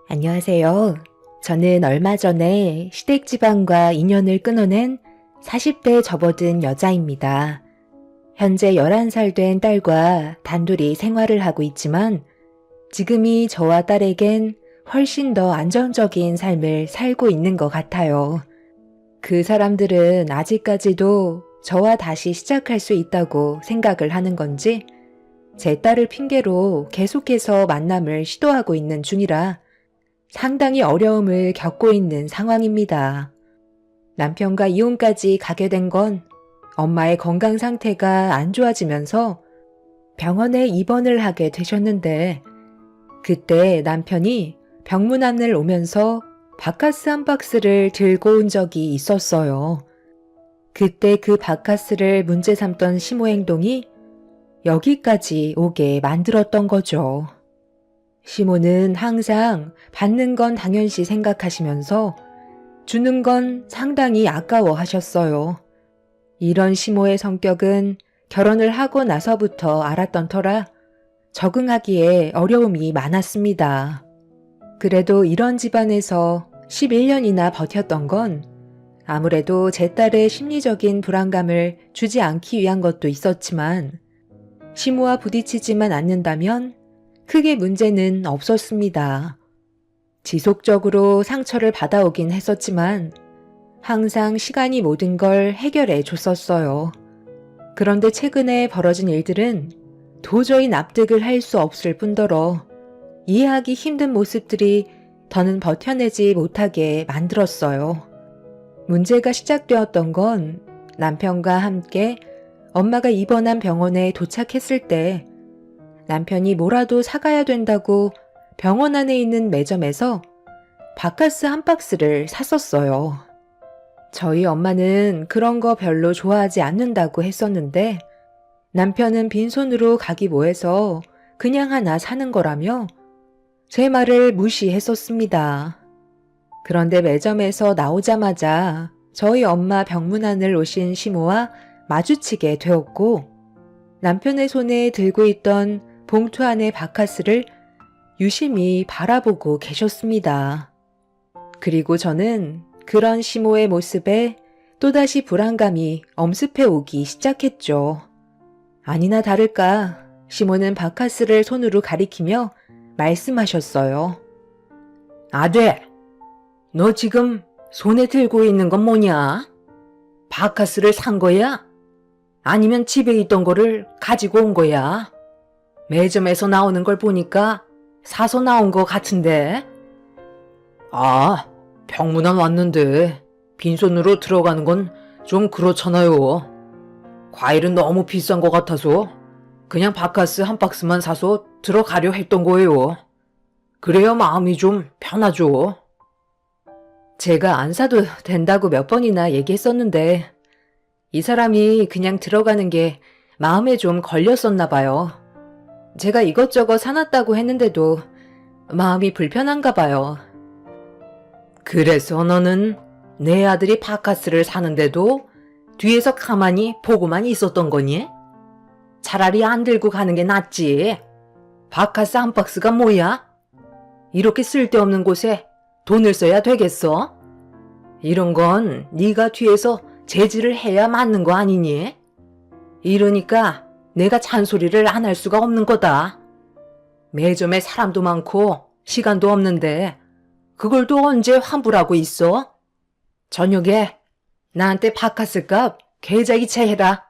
안녕하세요. 저는 얼마 전에 시댁지방과 인연을 끊어낸 40대 접어든 여자입니다. 현재 11살 된 딸과 단둘이 생활을 하고 있지만 지금이 저와 딸에겐 훨씬 더 안정적인 삶을 살고 있는 것 같아요. 그 사람들은 아직까지도 저와 다시 시작할 수 있다고 생각을 하는 건지 제 딸을 핑계로 계속해서 만남을 시도하고 있는 중이라 상당히 어려움을 겪고 있는 상황입니다. 남편과 이혼까지 가게 된 건 엄마의 건강 상태가 안 좋아지면서 병원에 입원을 하게 되셨는데 그때 남편이 병문안을 오면서 바카스 한 박스를 들고 온 적이 있었어요. 그때 그 바카스를 문제 삼던 시모 행동이 여기까지 오게 만들었던 거죠. 시모는 항상 받는 건 당연시 생각하시면서 주는 건 상당히 아까워 하셨어요. 이런 시모의 성격은 결혼을 하고 나서부터 알았던 터라 적응하기에 어려움이 많았습니다. 그래도 이런 집안에서 11년이나 버텼던 건 아무래도 제 딸의 심리적인 불안감을 주지 않기 위한 것도 있었지만 시모와 부딪히지만 않는다면 크게 문제는 없었습니다. 지속적으로 상처를 받아오긴 했었지만 항상 시간이 모든 걸 해결해 줬었어요. 그런데 최근에 벌어진 일들은 도저히 납득을 할 수 없을 뿐더러 이해하기 힘든 모습들이 더는 버텨내지 못하게 만들었어요. 문제가 시작되었던 건 남편과 함께 엄마가 입원한 병원에 도착했을 때 남편이 뭐라도 사가야 된다고 병원 안에 있는 매점에서 바카스 한 박스를 샀었어요. 저희 엄마는 그런 거 별로 좋아하지 않는다고 했었는데 남편은 빈손으로 가기 뭐해서 그냥 하나 사는 거라며 제 말을 무시했었습니다. 그런데 매점에서 나오자마자 저희 엄마 병문안을 오신 시모와 마주치게 되었고 남편의 손에 들고 있던 봉투 안의 바카스를 유심히 바라보고 계셨습니다. 그리고 저는 그런 시모의 모습에 또다시 불안감이 엄습해 오기 시작했죠. 아니나 다를까 시모는 바카스를 손으로 가리키며 말씀하셨어요. 아들, 너 지금 손에 들고 있는 건 뭐냐? 바카스를 산 거야? 아니면 집에 있던 거를 가지고 온 거야? 매점에서 나오는 걸 보니까 사서 나온 거 같은데? 아, 병문안 왔는데 빈손으로 들어가는 건 좀 그렇잖아요. 과일은 너무 비싼 것 같아서 그냥 바카스 한 박스만 사서 들어가려 했던 거예요. 그래야 마음이 좀 편하죠. 제가 안 사도 된다고 몇 번이나 얘기했었는데 이 사람이 그냥 들어가는 게 마음에 좀 걸렸었나 봐요. 제가 이것저것 사놨다고 했는데도 마음이 불편한가 봐요. 그래서 너는 내 아들이 바카스를 사는데도 뒤에서 가만히 보고만 있었던 거니? 차라리 안 들고 가는 게 낫지. 바카스 한 박스가 뭐야? 이렇게 쓸데없는 곳에 돈을 써야 되겠어? 이런 건 네가 뒤에서 제지를 해야 맞는 거 아니니? 이러니까 내가 잔소리를 안 할 수가 없는 거다. 매점에 사람도 많고 시간도 없는데 그걸 또 언제 환불하고 있어? 저녁에 나한테 바카스 값 계좌이체 해라.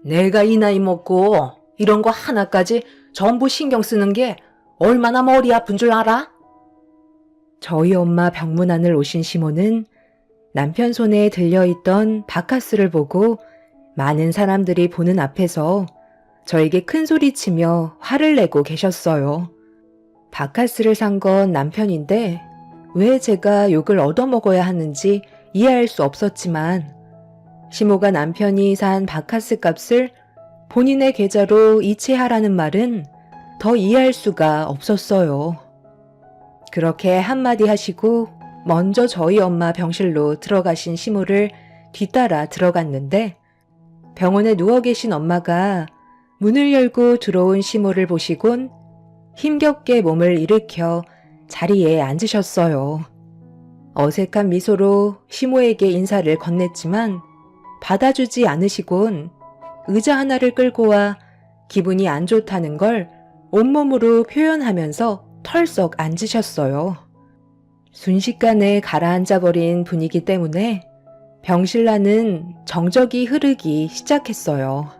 내가 이 나이 먹고 이런 거 하나까지 전부 신경 쓰는 게 얼마나 머리 아픈 줄 알아? 저희 엄마 병문안을 오신 시모는 남편 손에 들려있던 바카스를 보고 많은 사람들이 보는 앞에서 저에게 큰 소리치며 화를 내고 계셨어요. 바카스를 산 건 남편인데 왜 제가 욕을 얻어먹어야 하는지 이해할 수 없었지만 시모가 남편이 산 바카스 값을 본인의 계좌로 이체하라는 말은 더 이해할 수가 없었어요. 그렇게 한마디 하시고 먼저 저희 엄마 병실로 들어가신 시모를 뒤따라 들어갔는데 병원에 누워 계신 엄마가 문을 열고 들어온 시모를 보시곤 힘겹게 몸을 일으켜 자리에 앉으셨어요. 어색한 미소로 시모에게 인사를 건넸지만 받아주지 않으시곤 의자 하나를 끌고 와 기분이 안 좋다는 걸 온몸으로 표현하면서 털썩 앉으셨어요. 순식간에 가라앉아버린 분위기 때문에 병실라는 정적이 흐르기 시작했어요.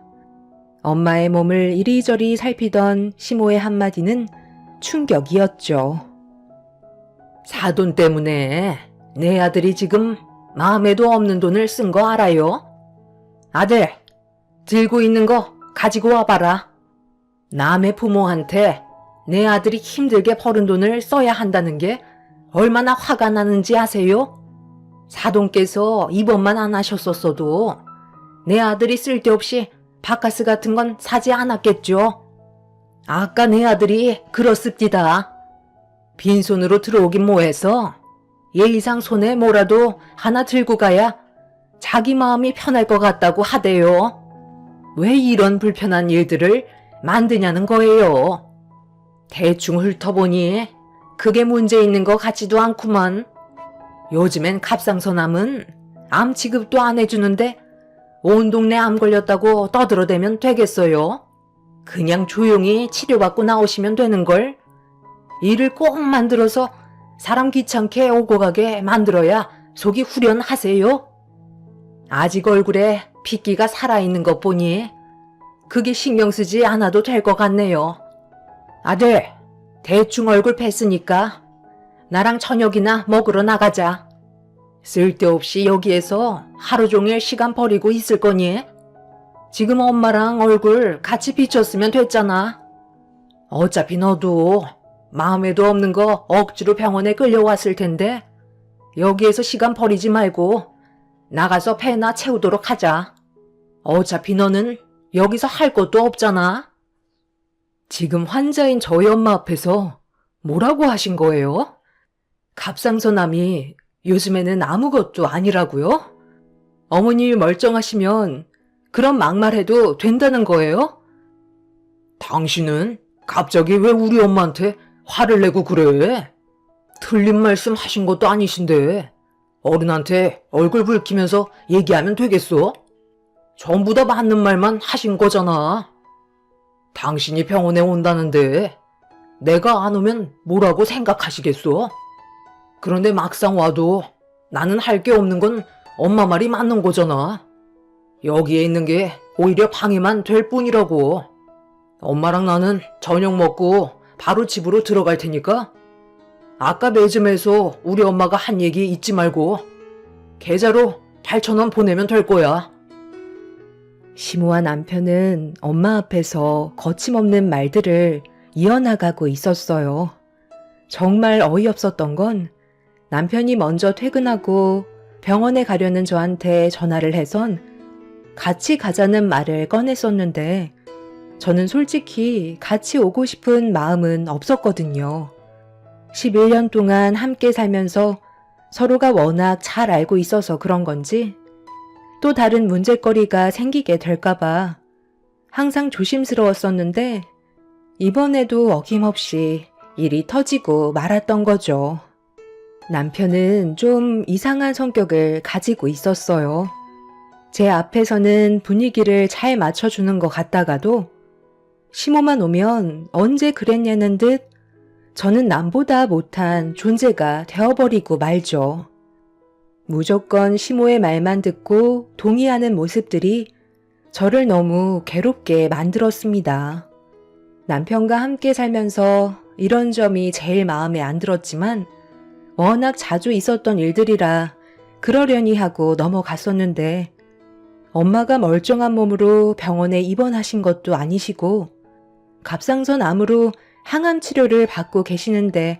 엄마의 몸을 이리저리 살피던 시모의 한마디는 충격이었죠. 사돈 때문에 내 아들이 지금 마음에도 없는 돈을 쓴 거 알아요? 아들, 들고 있는 거 가지고 와봐라. 남의 부모한테 내 아들이 힘들게 벌은 돈을 써야 한다는 게 얼마나 화가 나는지 아세요? 사돈께서 입원만 안 하셨었어도 내 아들이 쓸데없이 바카스 같은 건 사지 않았겠죠. 아까 내 아들이 그렇습디다. 빈손으로 들어오긴 뭐해서 예의상 손에 뭐라도 하나 들고 가야 자기 마음이 편할 것 같다고 하대요. 왜 이런 불편한 일들을 만드냐는 거예요. 대충 훑어보니 그게 문제 있는 것 같지도 않구만. 요즘엔 갑상선암은 암 취급도 안 해주는데 온 동네 암 걸렸다고 떠들어대면 되겠어요? 그냥 조용히 치료받고 나오시면 되는걸. 일을 꼭 만들어서 사람 귀찮게 오고 가게 만들어야 속이 후련하세요? 아직 얼굴에 핏기가 살아있는 것 보니 그게 신경 쓰지 않아도 될 것 같네요. 아들, 대충 얼굴 뺐으니까 나랑 저녁이나 먹으러 나가자. 쓸데없이 여기에서 하루 종일 시간 버리고 있을 거니? 지금 엄마랑 얼굴 같이 비쳤으면 됐잖아. 어차피 너도 마음에도 없는 거 억지로 병원에 끌려왔을 텐데 여기에서 시간 버리지 말고 나가서 배나 채우도록 하자. 어차피 너는 여기서 할 것도 없잖아. 지금 환자인 저희 엄마 앞에서 뭐라고 하신 거예요? 갑상선암이 요즘에는 아무것도 아니라고요? 어머님이 멀쩡하시면 그런 막말해도 된다는 거예요? 당신은 갑자기 왜 우리 엄마한테 화를 내고 그래? 틀린 말씀 하신 것도 아니신데 어른한테 얼굴 붉히면서 얘기하면 되겠어? 전부 다 맞는 말만 하신 거잖아. 당신이 병원에 온다는데 내가 안 오면 뭐라고 생각하시겠어? 그런데 막상 와도 나는 할 게 없는 건 엄마 말이 맞는 거잖아. 여기에 있는 게 오히려 방해만 될 뿐이라고. 엄마랑 나는 저녁 먹고 바로 집으로 들어갈 테니까 아까 매점에서 우리 엄마가 한 얘기 잊지 말고 계좌로 8,000원 보내면 될 거야. 시모와 남편은 엄마 앞에서 거침없는 말들을 이어나가고 있었어요. 정말 어이없었던 건 남편이 먼저 퇴근하고 병원에 가려는 저한테 전화를 해선 같이 가자는 말을 꺼냈었는데 저는 솔직히 같이 오고 싶은 마음은 없었거든요. 11년 동안 함께 살면서 서로가 워낙 잘 알고 있어서 그런 건지 또 다른 문제거리가 생기게 될까봐 항상 조심스러웠었는데 이번에도 어김없이 일이 터지고 말았던 거죠. 남편은 좀 이상한 성격을 가지고 있었어요. 제 앞에서는 분위기를 잘 맞춰주는 것 같다가도 시모만 오면 언제 그랬냐는 듯 저는 남보다 못한 존재가 되어버리고 말죠. 무조건 시모의 말만 듣고 동의하는 모습들이 저를 너무 괴롭게 만들었습니다. 남편과 함께 살면서 이런 점이 제일 마음에 안 들었지만 워낙 자주 있었던 일들이라 그러려니 하고 넘어갔었는데 엄마가 멀쩡한 몸으로 병원에 입원하신 것도 아니시고 갑상선 암으로 항암 치료를 받고 계시는데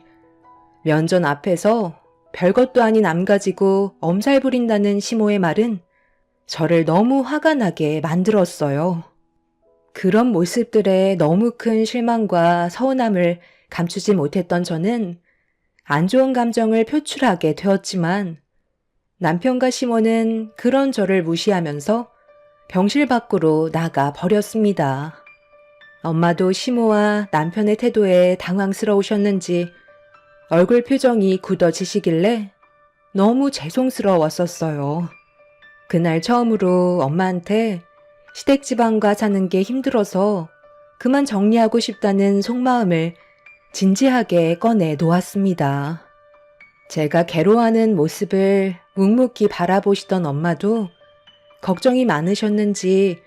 면전 앞에서 별것도 아닌 암 가지고 엄살 부린다는 시모의 말은 저를 너무 화가 나게 만들었어요. 그런 모습들에 너무 큰 실망과 서운함을 감추지 못했던 저는 안 좋은 감정을 표출하게 되었지만 남편과 시모는 그런 저를 무시하면서 병실 밖으로 나가 버렸습니다. 엄마도 시모와 남편의 태도에 당황스러우셨는지 얼굴 표정이 굳어지시길래 너무 죄송스러웠었어요. 그날 처음으로 엄마한테 시댁집안과 사는 게 힘들어서 그만 정리하고 싶다는 속마음을 진지하게 꺼내 놓았습니다. 제가 괴로워하는 모습을 묵묵히 바라보시던 엄마도 걱정이 많으셨는지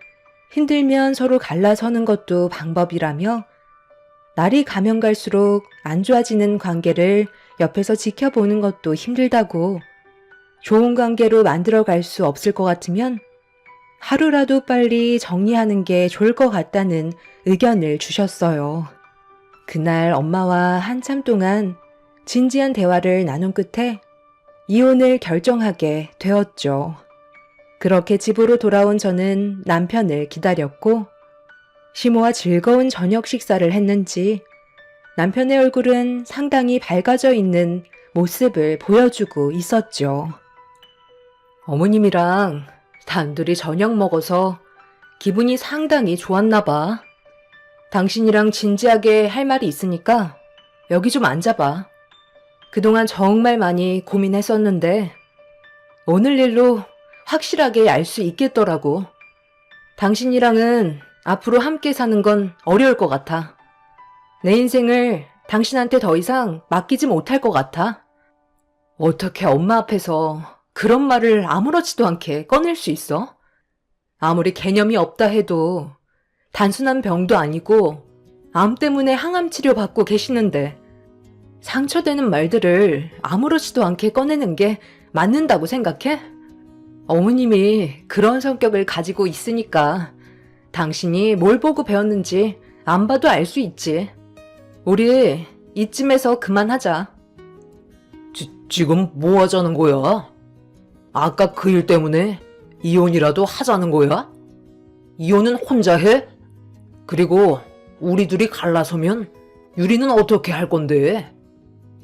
힘들면 서로 갈라서는 것도 방법이라며 날이 가면 갈수록 안 좋아지는 관계를 옆에서 지켜보는 것도 힘들다고 좋은 관계로 만들어갈 수 없을 것 같으면 하루라도 빨리 정리하는 게 좋을 것 같다는 의견을 주셨어요. 그날 엄마와 한참 동안 진지한 대화를 나눈 끝에 이혼을 결정하게 되었죠. 그렇게 집으로 돌아온 저는 남편을 기다렸고 시모와 즐거운 저녁 식사를 했는지 남편의 얼굴은 상당히 밝아져 있는 모습을 보여주고 있었죠. 어머님이랑 단둘이 저녁 먹어서 기분이 상당히 좋았나 봐. 당신이랑 진지하게 할 말이 있으니까 여기 좀 앉아봐. 그동안 정말 많이 고민했었는데 오늘 일로 확실하게 알 수 있겠더라고. 당신이랑은 앞으로 함께 사는 건 어려울 것 같아. 내 인생을 당신한테 더 이상 맡기지 못할 것 같아. 어떻게 엄마 앞에서 그런 말을 아무렇지도 않게 꺼낼 수 있어? 아무리 개념이 없다 해도 단순한 병도 아니고 암 때문에 항암 치료 받고 계시는데 상처되는 말들을 아무렇지도 않게 꺼내는 게 맞는다고 생각해? 어머님이 그런 성격을 가지고 있으니까 당신이 뭘 보고 배웠는지 안 봐도 알 수 있지. 우리 이쯤에서 그만하자. 지금 뭐 하자는 거야? 아까 그 일 때문에 이혼이라도 하자는 거야? 이혼은 혼자 해? 그리고 우리 둘이 갈라서면 유리는 어떻게 할 건데?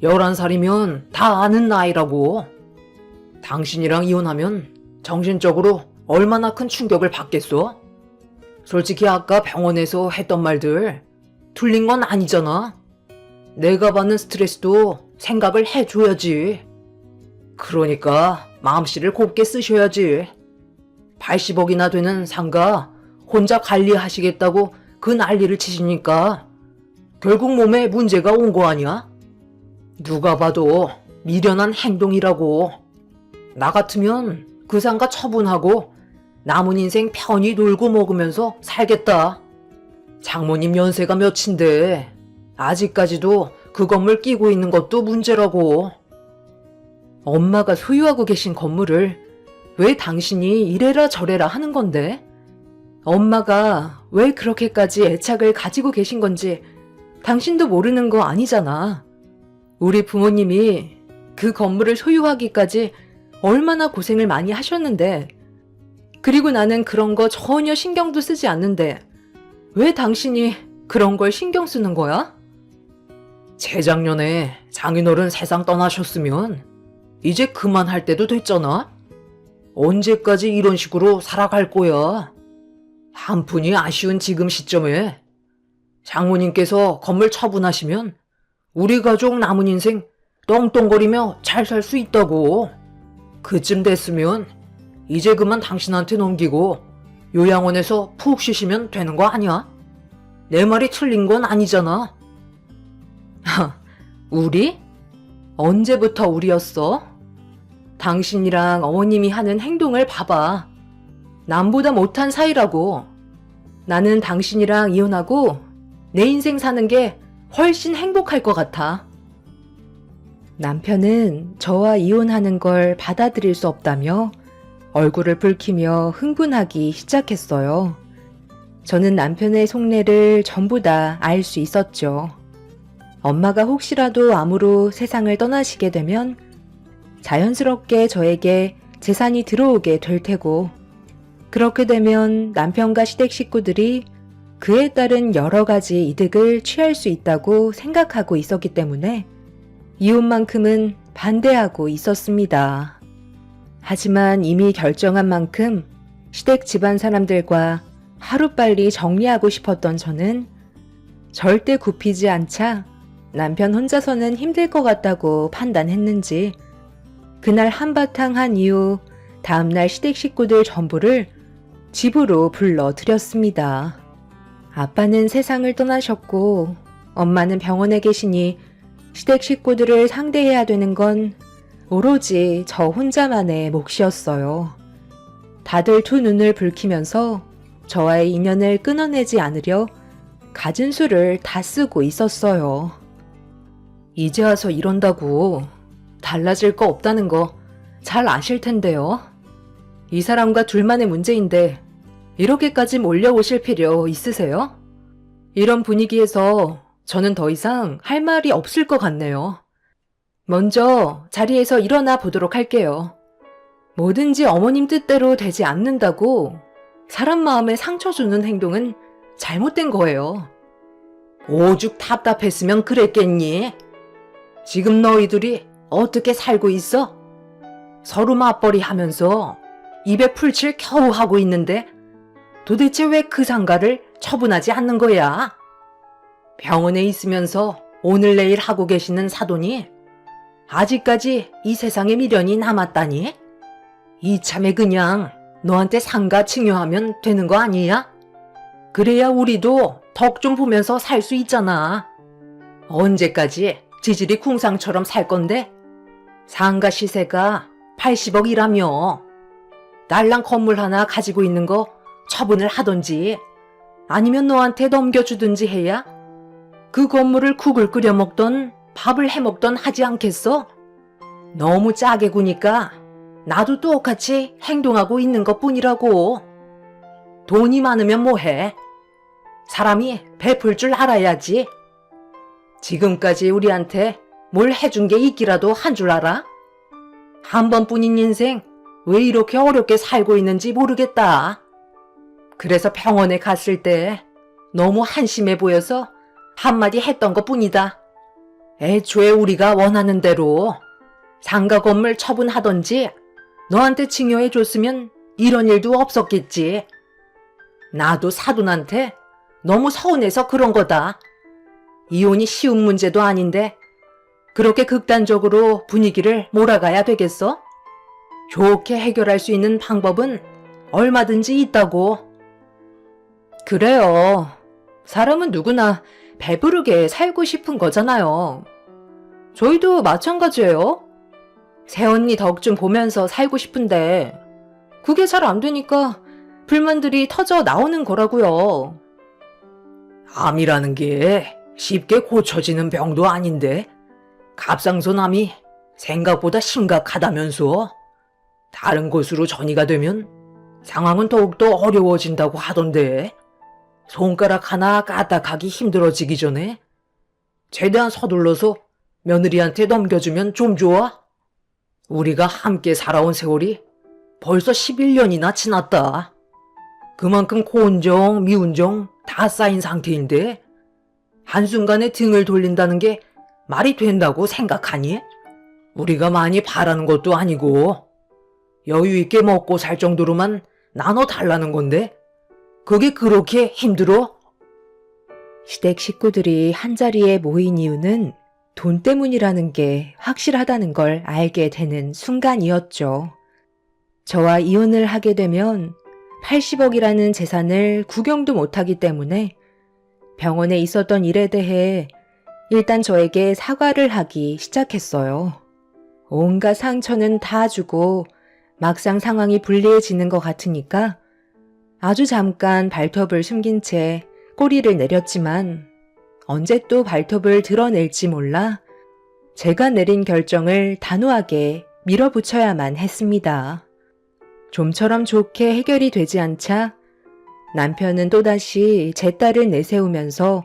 11살이면 다 아는 나이라고. 당신이랑 이혼하면 정신적으로 얼마나 큰 충격을 받겠어? 솔직히 아까 병원에서 했던 말들 틀린 건 아니잖아. 내가 받는 스트레스도 생각을 해줘야지. 그러니까 마음씨를 곱게 쓰셔야지. 80억이나 되는 상가 혼자 관리하시겠다고 그 난리를 치시니까 결국 몸에 문제가 온 거 아니야? 누가 봐도 미련한 행동이라고. 나 같으면 그 상가 처분하고 남은 인생 편히 놀고 먹으면서 살겠다. 장모님 연세가 몇인데 아직까지도 그 건물 끼고 있는 것도 문제라고. 엄마가 소유하고 계신 건물을 왜 당신이 이래라 저래라 하는 건데? 엄마가 왜 그렇게까지 애착을 가지고 계신 건지 당신도 모르는 거 아니잖아. 우리 부모님이 그 건물을 소유하기까지 얼마나 고생을 많이 하셨는데, 그리고 나는 그런 거 전혀 신경도 쓰지 않는데 왜 당신이 그런 걸 신경 쓰는 거야? 재작년에 장인어른 세상 떠나셨으면 이제 그만할 때도 됐잖아. 언제까지 이런 식으로 살아갈 거야? 한푼이 아쉬운 지금 시점에 장모님께서 건물 처분하시면 우리 가족 남은 인생 떵떵거리며 잘 살 수 있다고. 그쯤 됐으면 이제 그만 당신한테 넘기고 요양원에서 푹 쉬시면 되는 거 아니야? 내 말이 틀린 건 아니잖아. 우리? 언제부터 우리였어? 당신이랑 어머님이 하는 행동을 봐봐. 남보다 못한 사이라고. 나는 당신이랑 이혼하고 내 인생 사는 게 훨씬 행복할 것 같아. 남편은 저와 이혼하는 걸 받아들일 수 없다며 얼굴을 붉히며 흥분하기 시작했어요. 저는 남편의 속내를 전부 다 알 수 있었죠. 엄마가 혹시라도 암으로 세상을 떠나시게 되면 자연스럽게 저에게 재산이 들어오게 될 테고, 그렇게 되면 남편과 시댁 식구들이 그에 따른 여러 가지 이득을 취할 수 있다고 생각하고 있었기 때문에 이혼만큼은 반대하고 있었습니다. 하지만 이미 결정한 만큼 시댁 집안 사람들과 하루빨리 정리하고 싶었던 저는 절대 굽히지 않자 남편 혼자서는 힘들 것 같다고 판단했는지 그날 한바탕 한 이후 다음날 시댁 식구들 전부를 집으로 불러들였습니다. 아빠는 세상을 떠나셨고 엄마는 병원에 계시니 시댁 식구들을 상대해야 되는 건 오로지 저 혼자만의 몫이었어요. 다들 두 눈을 붉히면서 저와의 인연을 끊어내지 않으려 갖은 수를 다 쓰고 있었어요. 이제 와서 이런다고 달라질 거 없다는 거 잘 아실 텐데요. 이 사람과 둘만의 문제인데 이렇게까지 몰려오실 필요 있으세요? 이런 분위기에서 저는 더 이상 할 말이 없을 것 같네요. 먼저 자리에서 일어나 보도록 할게요. 뭐든지 어머님 뜻대로 되지 않는다고 사람 마음에 상처 주는 행동은 잘못된 거예요. 오죽 답답했으면 그랬겠니? 지금 너희들이 어떻게 살고 있어? 서로 맞벌이 하면서 입에 풀칠 겨우 하고 있는데 도대체 왜 그 상가를 처분하지 않는 거야? 병원에 있으면서 오늘 내일 하고 계시는 사돈이 아직까지 이 세상에 미련이 남았다니? 이참에 그냥 너한테 상가 증여하면 되는 거 아니야? 그래야 우리도 덕 좀 보면서 살 수 있잖아. 언제까지 지질이 궁상처럼 살 건데? 상가 시세가 80억이라며. 딸랑 건물 하나 가지고 있는 거 처분을 하던지 아니면 너한테 넘겨주든지 해야 그 건물을 국을 끓여 먹던 밥을 해 먹던 하지 않겠어? 너무 짜게 구니까 나도 똑같이 행동하고 있는 것 뿐이라고. 돈이 많으면 뭐해? 사람이 베풀 줄 알아야지. 지금까지 우리한테 뭘 해준 게 있기라도 한 줄 알아? 한 번뿐인 인생 왜 이렇게 어렵게 살고 있는지 모르겠다. 그래서 병원에 갔을 때 너무 한심해 보여서 한마디 했던 것 뿐이다. 애초에 우리가 원하는 대로 상가 건물 처분하던지 너한테 증여해 줬으면 이런 일도 없었겠지. 나도 사돈한테 너무 서운해서 그런 거다. 이혼이 쉬운 문제도 아닌데 그렇게 극단적으로 분위기를 몰아가야 되겠어? 좋게 해결할 수 있는 방법은 얼마든지 있다고. 그래요. 사람은 누구나 배부르게 살고 싶은 거잖아요. 저희도 마찬가지예요. 새언니 덕 좀 보면서 살고 싶은데 그게 잘 안 되니까 불만들이 터져 나오는 거라고요. 암이라는 게 쉽게 고쳐지는 병도 아닌데 갑상선암이 생각보다 심각하다면서. 다른 곳으로 전이가 되면 상황은 더욱더 어려워진다고 하던데 손가락 하나 까딱하기 힘들어지기 전에 최대한 서둘러서 며느리한테 넘겨주면 좀 좋아? 우리가 함께 살아온 세월이 벌써 11년이나 지났다. 그만큼 고운정, 미운정 다 쌓인 상태인데 한순간에 등을 돌린다는 게 말이 된다고 생각하니? 우리가 많이 바라는 것도 아니고 여유 있게 먹고 살 정도로만 나눠달라는 건데 그게 그렇게 힘들어? 시댁 식구들이 한자리에 모인 이유는 돈 때문이라는 게 확실하다는 걸 알게 되는 순간이었죠. 저와 이혼을 하게 되면 80억이라는 재산을 구경도 못하기 때문에 병원에 있었던 일에 대해 일단 저에게 사과를 하기 시작했어요. 온갖 상처는 다 주고 막상 상황이 불리해지는 것 같으니까 아주 잠깐 발톱을 숨긴 채 꼬리를 내렸지만 언제 또 발톱을 드러낼지 몰라 제가 내린 결정을 단호하게 밀어붙여야만 했습니다. 좀처럼 좋게 해결이 되지 않자 남편은 또다시 제 딸을 내세우면서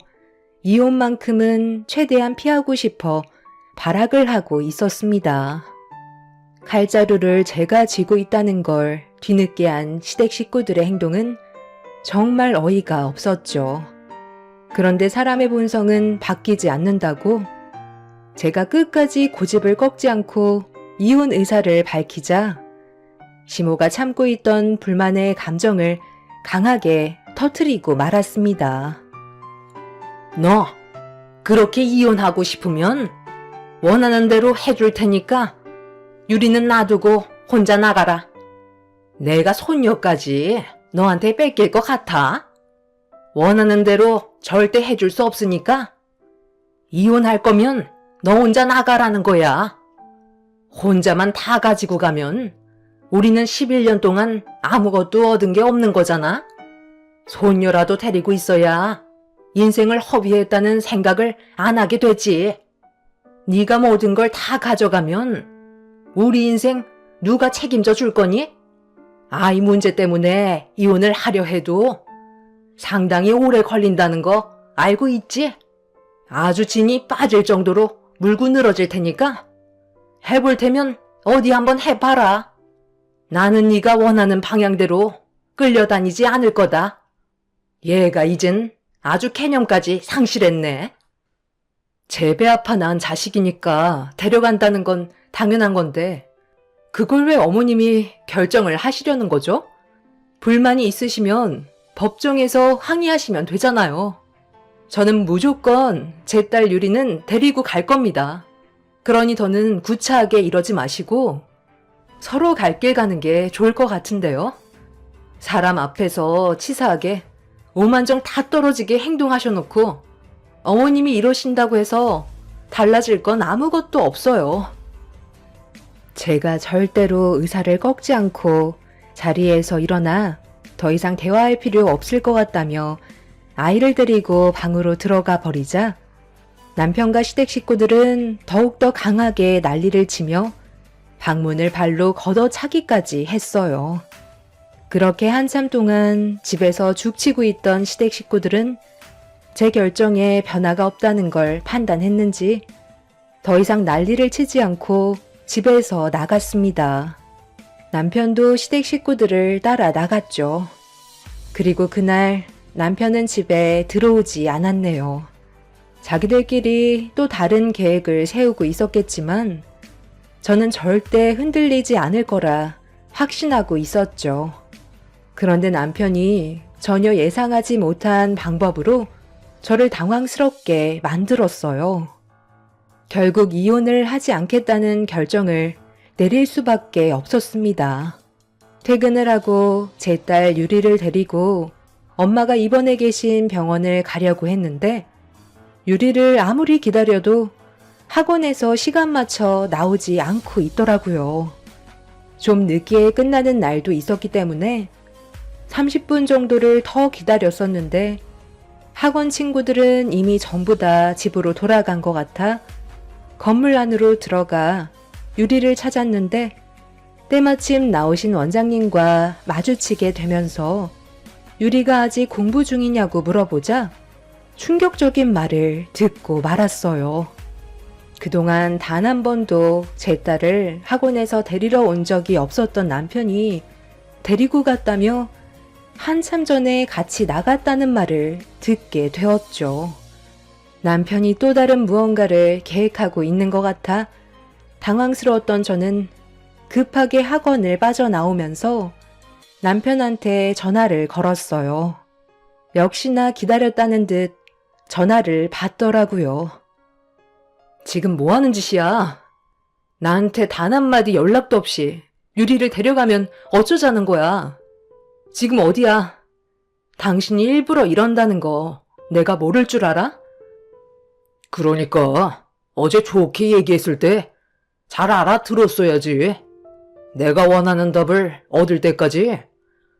이혼만큼은 최대한 피하고 싶어 발악을 하고 있었습니다. 칼자루를 제가 쥐고 있다는 걸 뒤늦게 안 시댁 식구들의 행동은 정말 어이가 없었죠. 그런데 사람의 본성은 바뀌지 않는다고 제가 끝까지 고집을 꺾지 않고 이혼 의사를 밝히자 시모가 참고 있던 불만의 감정을 강하게 터뜨리고 말았습니다. 너 그렇게 이혼하고 싶으면 원하는 대로 해줄 테니까 유리는 놔두고 혼자 나가라. 내가 손녀까지 너한테 뺏길 것 같아? 원하는 대로 절대 해줄 수 없으니까 이혼할 거면 너 혼자 나가라는 거야. 혼자만 다 가지고 가면 우리는 11년 동안 아무것도 얻은 게 없는 거잖아. 손녀라도 데리고 있어야 인생을 허비했다는 생각을 안 하게 되지. 네가 모든 걸 다 가져가면 우리 인생 누가 책임져 줄 거니? 아이 문제 때문에 이혼을 하려 해도 상당히 오래 걸린다는 거 알고 있지? 아주 진이 빠질 정도로 물고 늘어질 테니까 해볼 테면 어디 한번 해봐라. 나는 네가 원하는 방향대로 끌려다니지 않을 거다. 얘가 이젠 아주 개념까지 상실했네. 제 배 아파 낳은 자식이니까 데려간다는 건 당연한 건데 그걸 왜 어머님이 결정을 하시려는 거죠? 불만이 있으시면 법정에서 항의하시면 되잖아요. 저는 무조건 제 딸 유리는 데리고 갈 겁니다. 그러니 더는 구차하게 이러지 마시고 서로 갈 길 가는 게 좋을 것 같은데요. 사람 앞에서 치사하게 오만정 다 떨어지게 행동하셔놓고 어머님이 이러신다고 해서 달라질 건 아무것도 없어요. 제가 절대로 의사를 꺾지 않고 자리에서 일어나 더 이상 대화할 필요 없을 것 같다며 아이를 데리고 방으로 들어가 버리자 남편과 시댁 식구들은 더욱더 강하게 난리를 치며 방문을 발로 걷어차기까지 했어요. 그렇게 한참 동안 집에서 죽치고 있던 시댁 식구들은 제 결정에 변화가 없다는 걸 판단했는지 더 이상 난리를 치지 않고 집에서 나갔습니다. 남편도 시댁 식구들을 따라 나갔죠. 그리고 그날 남편은 집에 들어오지 않았네요. 자기들끼리 또 다른 계획을 세우고 있었겠지만 저는 절대 흔들리지 않을 거라 확신하고 있었죠. 그런데 남편이 전혀 예상하지 못한 방법으로 저를 당황스럽게 만들었어요. 결국 이혼을 하지 않겠다는 결정을 내릴 수밖에 없었습니다. 퇴근을 하고 제 딸 유리를 데리고 엄마가 입원해 계신 병원을 가려고 했는데 유리를 아무리 기다려도 학원에서 시간 맞춰 나오지 않고 있더라고요. 좀 늦게 끝나는 날도 있었기 때문에 30분 정도를 더 기다렸었는데 학원 친구들은 이미 전부 다 집으로 돌아간 것 같아 건물 안으로 들어가 유리를 찾았는데 때마침 나오신 원장님과 마주치게 되면서 유리가 아직 공부 중이냐고 물어보자 충격적인 말을 듣고 말았어요. 그동안 단 한 번도 제 딸을 학원에서 데리러 온 적이 없었던 남편이 데리고 갔다며 한참 전에 같이 나갔다는 말을 듣게 되었죠. 남편이 또 다른 무언가를 계획하고 있는 것 같아 당황스러웠던 저는 급하게 학원을 빠져나오면서 남편한테 전화를 걸었어요. 역시나 기다렸다는 듯 전화를 받더라고요. 지금 뭐 하는 짓이야? 나한테 단 한마디 연락도 없이 유리를 데려가면 어쩌자는 거야? 지금 어디야? 당신이 일부러 이런다는 거 내가 모를 줄 알아? 그러니까 어제 좋게 얘기했을 때 잘 알아들었어야지. 내가 원하는 답을 얻을 때까지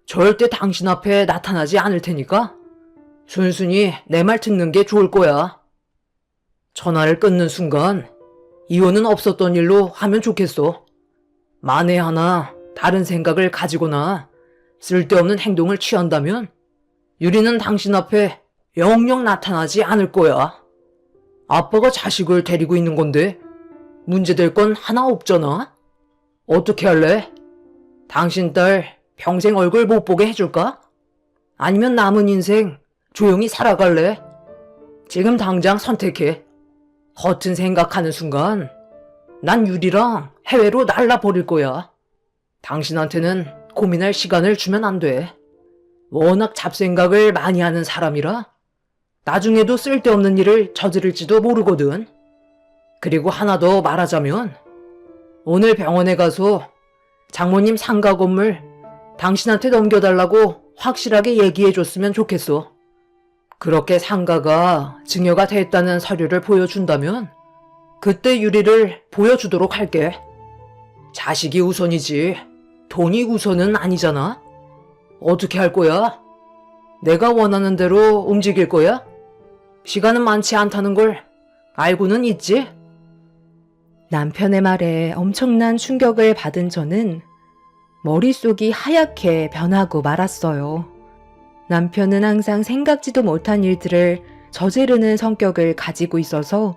절대 당신 앞에 나타나지 않을 테니까 순순히 내 말 듣는 게 좋을 거야. 전화를 끊는 순간 이혼은 없었던 일로 하면 좋겠어. 만에 하나 다른 생각을 가지거나 쓸데없는 행동을 취한다면 유리는 당신 앞에 영영 나타나지 않을 거야. 아빠가 자식을 데리고 있는 건데 문제될 건 하나 없잖아. 어떻게 할래? 당신 딸 평생 얼굴 못 보게 해줄까? 아니면 남은 인생 조용히 살아갈래? 지금 당장 선택해. 허튼 생각하는 순간 난 유리랑 해외로 날라버릴 거야. 당신한테는 고민할 시간을 주면 안 돼. 워낙 잡생각을 많이 하는 사람이라 나중에도 쓸데없는 일을 저지를지도 모르거든. 그리고 하나 더 말하자면 오늘 병원에 가서 장모님 상가 건물 당신한테 넘겨달라고 확실하게 얘기해줬으면 좋겠어. 그렇게 상가가 증여가 됐다는 서류를 보여준다면 그때 유리를 보여주도록 할게. 자식이 우선이지 돈이 우선은 아니잖아. 어떻게 할 거야? 내가 원하는 대로 움직일 거야? 시간은 많지 않다는 걸 알고는 있지? 남편의 말에 엄청난 충격을 받은 저는 머릿속이 하얗게 변하고 말았어요. 남편은 항상 생각지도 못한 일들을 저지르는 성격을 가지고 있어서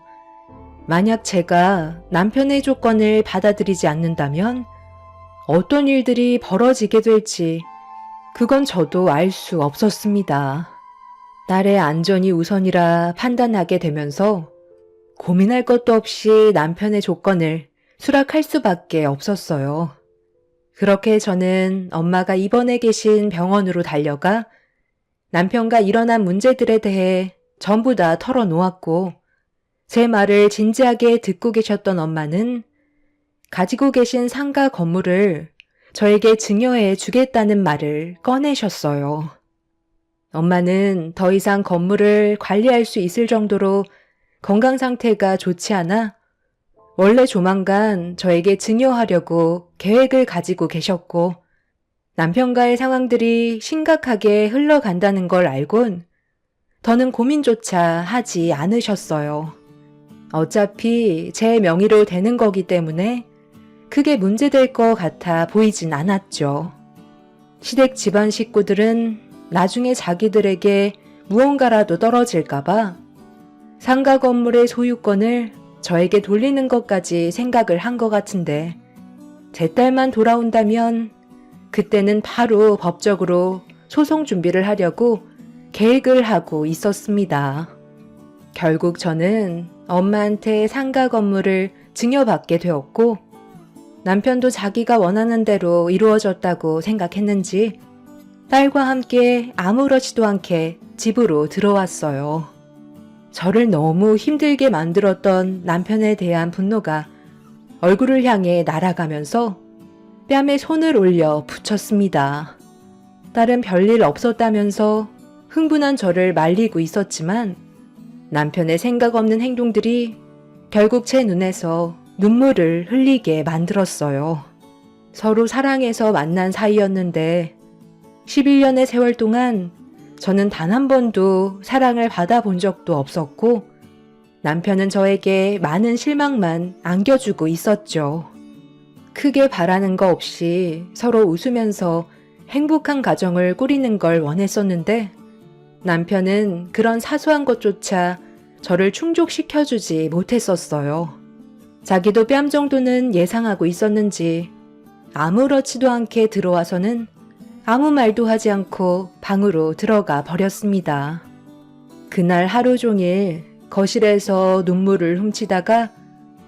만약 제가 남편의 조건을 받아들이지 않는다면 어떤 일들이 벌어지게 될지 그건 저도 알 수 없었습니다. 딸의 안전이 우선이라 판단하게 되면서 고민할 것도 없이 남편의 조건을 수락할 수밖에 없었어요. 그렇게 저는 엄마가 입원해 계신 병원으로 달려가 남편과 일어난 문제들에 대해 전부 다 털어놓았고 제 말을 진지하게 듣고 계셨던 엄마는 가지고 계신 상가 건물을 저에게 증여해 주겠다는 말을 꺼내셨어요. 엄마는 더 이상 건물을 관리할 수 있을 정도로 건강 상태가 좋지 않아 원래 조만간 저에게 증여하려고 계획을 가지고 계셨고 남편과의 상황들이 심각하게 흘러간다는 걸 알곤 더는 고민조차 하지 않으셨어요. 어차피 제 명의로 되는 거기 때문에 크게 문제될 것 같아 보이진 않았죠. 시댁 집안 식구들은 나중에 자기들에게 무언가라도 떨어질까봐 상가 건물의 소유권을 저에게 돌리는 것까지 생각을 한 것 같은데 제 딸만 돌아온다면 그때는 바로 법적으로 소송 준비를 하려고 계획을 하고 있었습니다. 결국 저는 엄마한테 상가 건물을 증여받게 되었고 남편도 자기가 원하는 대로 이루어졌다고 생각했는지 딸과 함께 아무렇지도 않게 집으로 들어왔어요. 저를 너무 힘들게 만들었던 남편에 대한 분노가 얼굴을 향해 날아가면서 뺨에 손을 올려 붙였습니다. 딸은 별일 없었다면서 흥분한 저를 말리고 있었지만 남편의 생각 없는 행동들이 결국 제 눈에서 눈물을 흘리게 만들었어요. 서로 사랑해서 만난 사이였는데 11년의 세월 동안 저는 단 한 번도 사랑을 받아본 적도 없었고 남편은 저에게 많은 실망만 안겨주고 있었죠. 크게 바라는 거 없이 서로 웃으면서 행복한 가정을 꾸리는 걸 원했었는데 남편은 그런 사소한 것조차 저를 충족시켜주지 못했었어요. 자기도 뺨 정도는 예상하고 있었는지 아무렇지도 않게 들어와서는 아무 말도 하지 않고 방으로 들어가 버렸습니다. 그날 하루 종일 거실에서 눈물을 훔치다가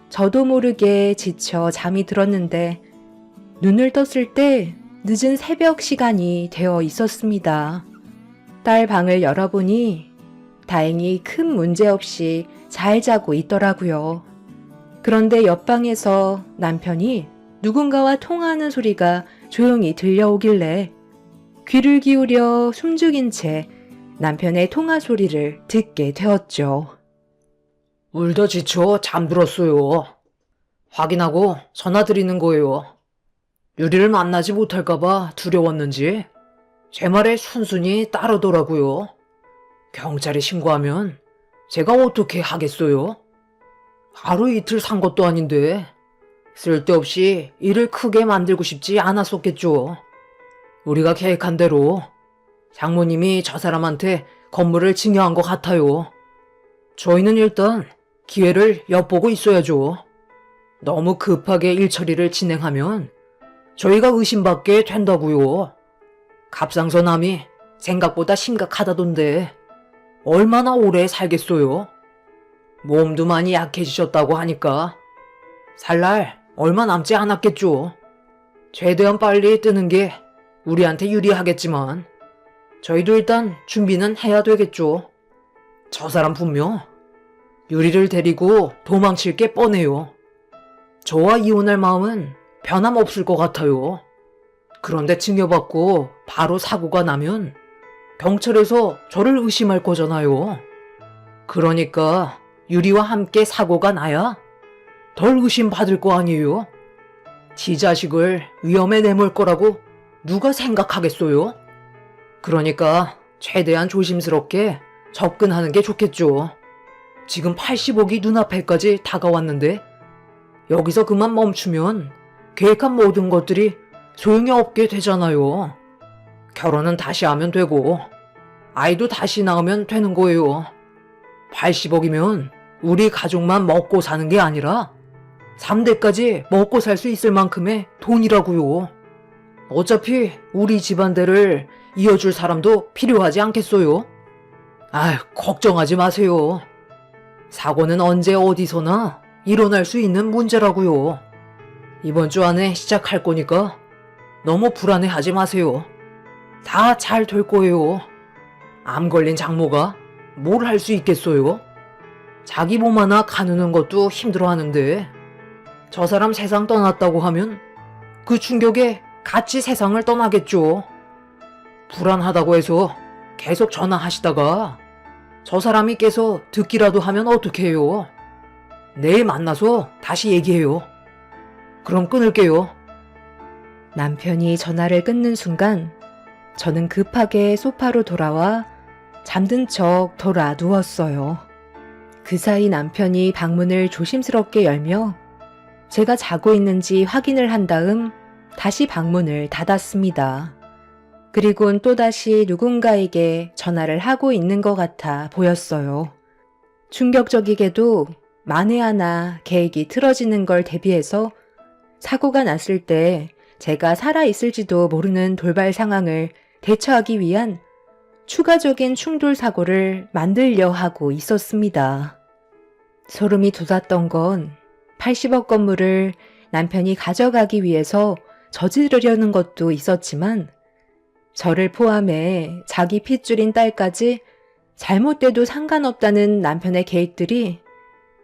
저도 모르게 지쳐 잠이 들었는데 눈을 떴을 때 늦은 새벽 시간이 되어 있었습니다. 딸 방을 열어보니 다행히 큰 문제 없이 잘 자고 있더라고요. 그런데 옆방에서 남편이 누군가와 통화하는 소리가 조용히 들려오길래 귀를 기울여 숨죽인 채 남편의 통화 소리를 듣게 되었죠. 울다 지쳐 잠들었어요. 확인하고 전화 드리는 거예요. 유리를 만나지 못할까봐 두려웠는지 제 말에 순순히 따르더라고요. 경찰에 신고하면 제가 어떻게 하겠어요? 하루 이틀 산 것도 아닌데 쓸데없이 일을 크게 만들고 싶지 않았었겠죠. 우리가 계획한 대로 장모님이 저 사람한테 건물을 증여한 것 같아요. 저희는 일단 기회를 엿보고 있어야죠. 너무 급하게 일 처리를 진행하면 저희가 의심받게 된다고요. 갑상선암이 생각보다 심각하다던데 얼마나 오래 살겠어요? 몸도 많이 약해지셨다고 하니까 살 날 얼마 남지 않았겠죠. 최대한 빨리 뜨는 게 우리한테 유리하겠지만 저희도 일단 준비는 해야 되겠죠. 저 사람 분명 유리를 데리고 도망칠 게 뻔해요. 저와 이혼할 마음은 변함없을 것 같아요. 그런데 징계받고 바로 사고가 나면 경찰에서 저를 의심할 거잖아요. 그러니까 유리와 함께 사고가 나야 덜 의심받을 거 아니에요. 지 자식을 위험에 내몰 거라고 누가 생각하겠어요? 그러니까 최대한 조심스럽게 접근하는 게 좋겠죠. 지금 80억이 눈앞에까지 다가왔는데 여기서 그만 멈추면 계획한 모든 것들이 소용이 없게 되잖아요. 결혼은 다시 하면 되고 아이도 다시 낳으면 되는 거예요. 80억이면 우리 가족만 먹고 사는 게 아니라 3대까지 먹고 살 수 있을 만큼의 돈이라고요. 어차피 우리 집안대를 이어줄 사람도 필요하지 않겠어요? 아휴, 걱정하지 마세요. 사고는 언제 어디서나 일어날 수 있는 문제라고요. 이번 주 안에 시작할 거니까 너무 불안해하지 마세요. 다 잘 될 거예요. 암 걸린 장모가 뭘 할 수 있겠어요? 자기 몸 하나 가누는 것도 힘들어하는데 저 사람 세상 떠났다고 하면 그 충격에 같이 세상을 떠나겠죠. 불안하다고 해서 계속 전화하시다가 저 사람이 깨서 듣기라도 하면 어떡해요? 내일 만나서 다시 얘기해요. 그럼 끊을게요. 남편이 전화를 끊는 순간 저는 급하게 소파로 돌아와 잠든 척 돌아 누웠어요. 그 사이 남편이 방문을 조심스럽게 열며 제가 자고 있는지 확인을 한 다음 다시 방문을 닫았습니다. 그리곤 또다시 누군가에게 전화를 하고 있는 것 같아 보였어요. 충격적이게도 만에 하나 계획이 틀어지는 걸 대비해서 사고가 났을 때 제가 살아있을지도 모르는 돌발 상황을 대처하기 위한 추가적인 충돌 사고를 만들려 하고 있었습니다. 소름이 돋았던 건 80억 건물을 남편이 가져가기 위해서 저지르려는 것도 있었지만 저를 포함해 자기 핏줄인 딸까지 잘못돼도 상관없다는 남편의 계획들이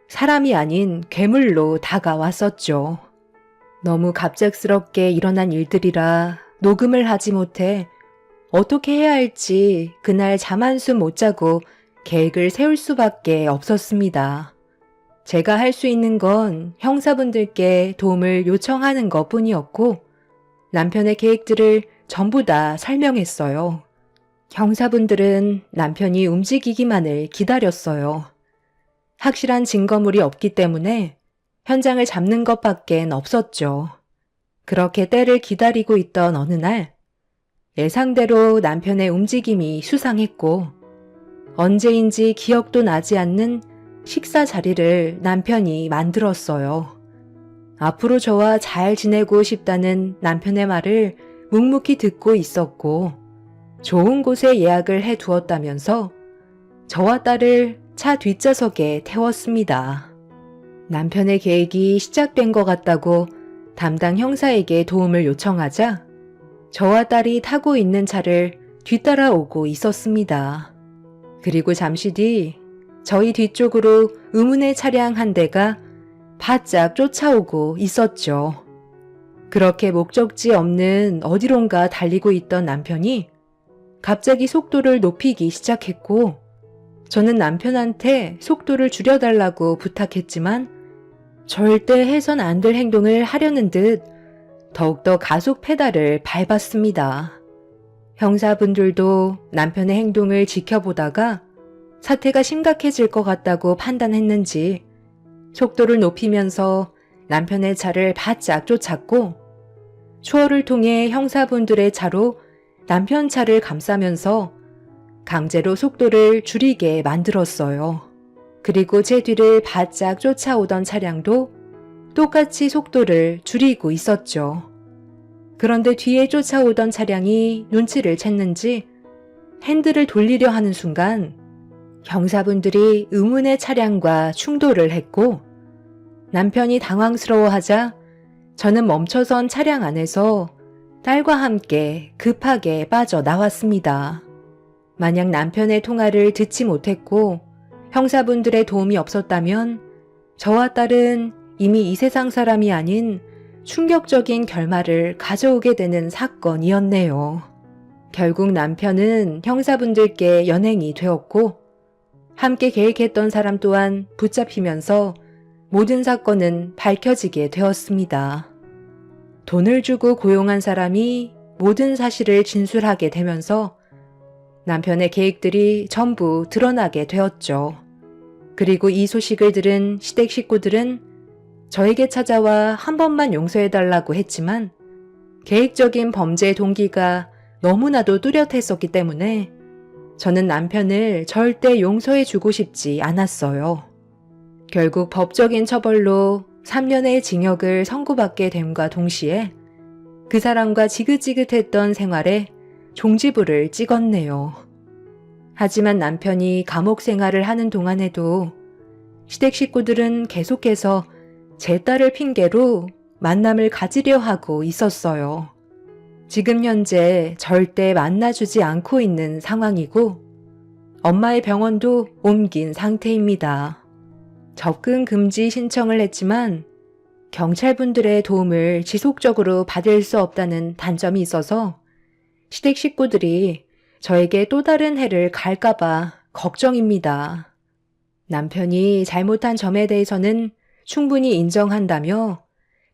사람이 아닌 괴물로 다가왔었죠. 너무 갑작스럽게 일어난 일들이라 녹음을 하지 못해 어떻게 해야 할지 그날 잠 한숨 못 자고 계획을 세울 수밖에 없었습니다. 제가 할 수 있는 건 형사분들께 도움을 요청하는 것뿐이었고 남편의 계획들을 전부 다 설명했어요. 형사분들은 남편이 움직이기만을 기다렸어요. 확실한 증거물이 없기 때문에 현장을 잡는 것밖엔 없었죠. 그렇게 때를 기다리고 있던 어느 날 예상대로 남편의 움직임이 수상했고 언제인지 기억도 나지 않는 식사 자리를 남편이 만들었어요. 앞으로 저와 잘 지내고 싶다는 남편의 말을 묵묵히 듣고 있었고 좋은 곳에 예약을 해두었다면서 저와 딸을 차 뒷좌석에 태웠습니다. 남편의 계획이 시작된 것 같다고 담당 형사에게 도움을 요청하자 저와 딸이 타고 있는 차를 뒤따라오고 있었습니다. 그리고 잠시 뒤 저희 뒤쪽으로 의문의 차량 한 대가 바짝 쫓아오고 있었죠. 그렇게 목적지 없는 어디론가 달리고 있던 남편이 갑자기 속도를 높이기 시작했고 저는 남편한테 속도를 줄여달라고 부탁했지만 절대 해선 안 될 행동을 하려는 듯 더욱더 가속 페달을 밟았습니다. 형사분들도 남편의 행동을 지켜보다가 사태가 심각해질 것 같다고 판단했는지 속도를 높이면서 남편의 차를 바짝 쫓았고 초월을 통해 형사분들의 차로 남편 차를 감싸면서 강제로 속도를 줄이게 만들었어요. 그리고 제 뒤를 바짝 쫓아오던 차량도 똑같이 속도를 줄이고 있었죠. 그런데 뒤에 쫓아오던 차량이 눈치를 챘는지 핸들을 돌리려 하는 순간 형사분들이 의문의 차량과 충돌을 했고 남편이 당황스러워하자 저는 멈춰선 차량 안에서 딸과 함께 급하게 빠져나왔습니다. 만약 남편의 통화를 듣지 못했고 형사분들의 도움이 없었다면 저와 딸은 이미 이 세상 사람이 아닌 충격적인 결말을 가져오게 되는 사건이었네요. 결국 남편은 형사분들께 연행이 되었고 함께 계획했던 사람 또한 붙잡히면서 모든 사건은 밝혀지게 되었습니다. 돈을 주고 고용한 사람이 모든 사실을 진술하게 되면서 남편의 계획들이 전부 드러나게 되었죠. 그리고 이 소식을 들은 시댁 식구들은 저에게 찾아와 한 번만 용서해달라고 했지만 계획적인 범죄 동기가 너무나도 뚜렷했었기 때문에 저는 남편을 절대 용서해주고 싶지 않았어요. 결국 법적인 처벌로 3년의 징역을 선고받게 됨과 동시에 그 사람과 지긋지긋했던 생활에 종지부를 찍었네요. 하지만 남편이 감옥 생활을 하는 동안에도 시댁 식구들은 계속해서 제 딸을 핑계로 만남을 가지려 하고 있었어요. 지금 현재 절대 만나주지 않고 있는 상황이고 엄마의 병원도 옮긴 상태입니다. 접근 금지 신청을 했지만 경찰분들의 도움을 지속적으로 받을 수 없다는 단점이 있어서 시댁 식구들이 저에게 또 다른 해를 갈까봐 걱정입니다. 남편이 잘못한 점에 대해서는 충분히 인정한다며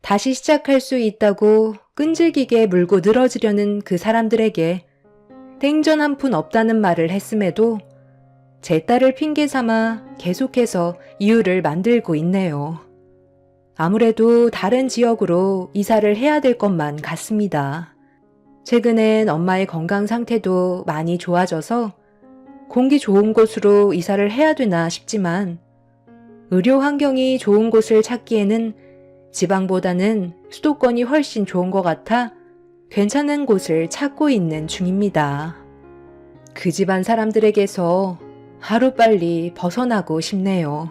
다시 시작할 수 있다고 끈질기게 물고 늘어지려는 그 사람들에게 땡전 한 푼 없다는 말을 했음에도 제 딸을 핑계 삼아 계속해서 이유를 만들고 있네요. 아무래도 다른 지역으로 이사를 해야 될 것만 같습니다. 최근엔 엄마의 건강 상태도 많이 좋아져서 공기 좋은 곳으로 이사를 해야 되나 싶지만 의료 환경이 좋은 곳을 찾기에는 지방보다는 수도권이 훨씬 좋은 것 같아 괜찮은 곳을 찾고 있는 중입니다. 그 집안 사람들에게서 하루빨리 벗어나고 싶네요.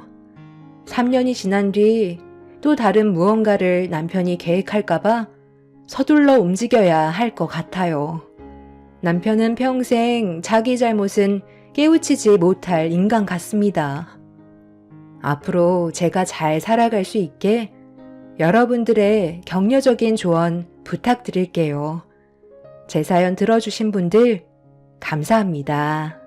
3년이 지난 뒤 또 다른 무언가를 남편이 계획할까봐 서둘러 움직여야 할 것 같아요. 남편은 평생 자기 잘못은 깨우치지 못할 인간 같습니다. 앞으로 제가 잘 살아갈 수 있게 여러분들의 격려적인 조언 부탁드릴게요. 제 사연 들어주신 분들 감사합니다.